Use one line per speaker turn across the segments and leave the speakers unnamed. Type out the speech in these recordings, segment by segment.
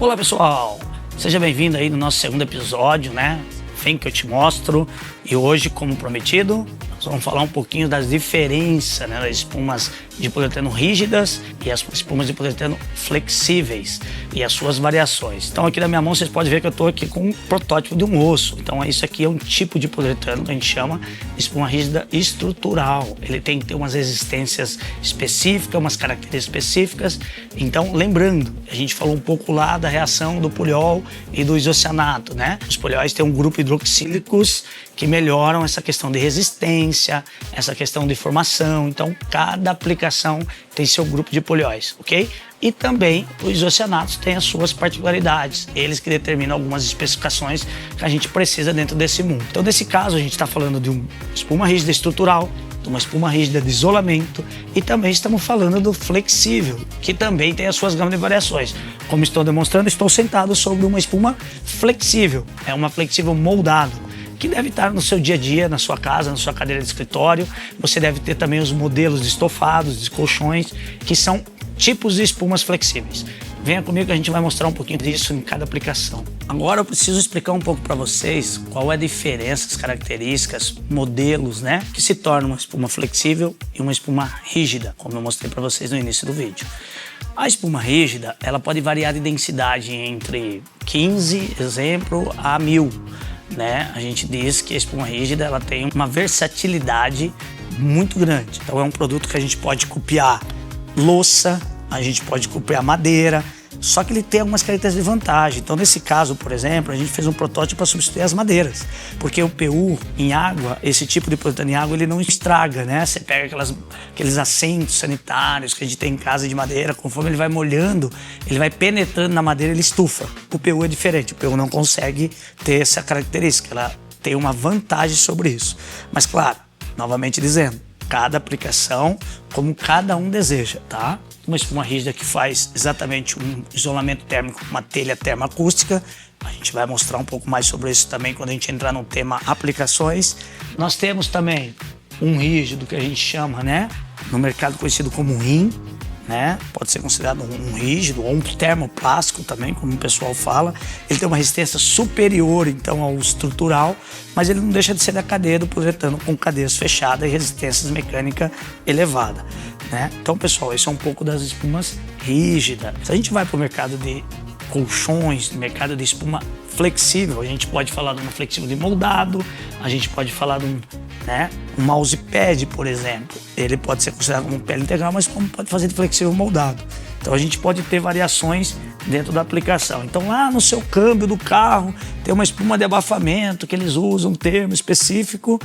Olá pessoal, seja bem-vindo aí no nosso segundo episódio, né? Vem que eu te mostro. E hoje, como prometido, nós vamos falar um pouquinho das diferenças, né, das espumas de poliuretano rígidas e as espumas de poliuretano flexíveis e as suas variações. Então aqui na minha mão vocês podem ver que eu estou aqui com um protótipo de um osso. Então isso aqui é um tipo de poliuretano que a gente chama de espuma rígida estrutural. Ele tem que ter umas resistências específicas, umas características específicas. Então lembrando, a gente falou um pouco lá da reação do poliol e do isocianato, né? Os polióis têm um grupo hidroxílicos que melhoram essa questão de resistência, essa questão de formação. Então, cada aplicação tem seu grupo de polióis, ok? E também os isocianatos têm as suas particularidades, eles que determinam algumas especificações que a gente precisa dentro desse mundo. Então, nesse caso, a gente está falando de uma espuma rígida estrutural, de uma espuma rígida de isolamento e também estamos falando do flexível, que também tem as suas gamas de variações. Como estou demonstrando, estou sentado sobre uma espuma flexível, é uma flexível moldado, que deve estar no seu dia a dia, na sua casa, na sua cadeira de escritório. Você deve ter também os modelos de estofados, de colchões, que são tipos de espumas flexíveis. Venha comigo que a gente vai mostrar um pouquinho disso em cada aplicação. Agora eu preciso explicar um pouco para vocês qual é a diferença, as características, modelos, né, que se tornam uma espuma flexível e uma espuma rígida, como eu mostrei para vocês no início do vídeo. A espuma rígida, ela pode variar de densidade entre 15, exemplo, a 1000. Né? A gente diz que a espuma rígida ela tem uma versatilidade muito grande. Então é um produto que a gente pode copiar louça, a gente pode copiar madeira, só que ele tem algumas características de vantagem. Então nesse caso, por exemplo, a gente fez um protótipo para substituir as madeiras, porque o PU em água, esse tipo de poliuretano em água, ele não estraga, né? Você pega aqueles assentos sanitários que a gente tem em casa de madeira, conforme ele vai molhando, ele vai penetrando na madeira, ele estufa. O PU é diferente, o PU não consegue ter essa característica, ela tem uma vantagem sobre isso. Mas claro, novamente dizendo, cada aplicação como cada um deseja, tá? Uma espuma rígida que faz exatamente um isolamento térmico, uma telha termoacústica. A gente vai mostrar um pouco mais sobre isso também quando a gente entrar no tema aplicações. Nós temos também um rígido que a gente chama, né, no mercado conhecido como rim, né? Pode ser considerado um rígido ou um termoplástico também, como o pessoal fala. Ele tem uma resistência superior então ao estrutural, mas ele não deixa de ser da cadeia do poliuretano com cadeias fechadas e resistências mecânicas elevadas, né? Então, pessoal, esse é um pouco das espumas rígidas. Se a gente vai para o mercado de colchões, no mercado de espuma flexível, a gente pode falar de uma flexível de moldado, a gente pode falar de um mousepad, por exemplo. Ele pode ser considerado como pele integral, mas como pode fazer de flexível moldado. Então a gente pode ter variações dentro da aplicação. Então lá no seu câmbio do carro tem uma espuma de abafamento que eles usam um termo específico,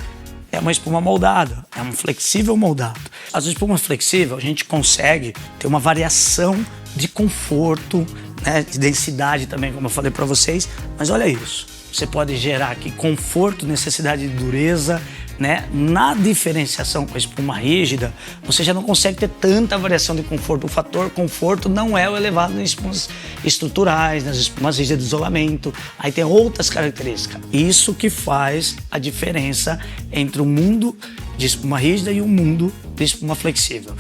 é uma espuma moldada, é um flexível moldado. As espumas flexíveis a gente consegue ter uma variação de conforto, né, de densidade também, como eu falei para vocês, mas olha isso, você pode gerar aqui conforto, necessidade de dureza, né? Na diferenciação com a espuma rígida, você já não consegue ter tanta variação de conforto. O fator conforto não é o elevado nas espumas estruturais, nas espumas rígidas de isolamento. Aí tem outras características. Isso que faz a diferença entre o mundo de espuma rígida e o mundo de espuma flexível.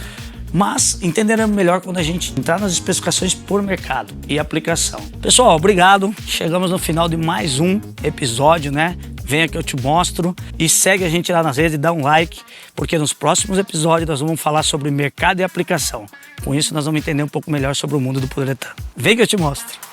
Mas entenderemos melhor quando a gente entrar nas especificações por mercado e aplicação. Pessoal, obrigado. Chegamos no final de mais um episódio, né? Venha que eu te mostro e segue a gente lá nas redes e dá um like, porque nos próximos episódios nós vamos falar sobre mercado e aplicação. Com isso nós vamos entender um pouco melhor sobre o mundo do poliuretano. Vem que eu te mostro.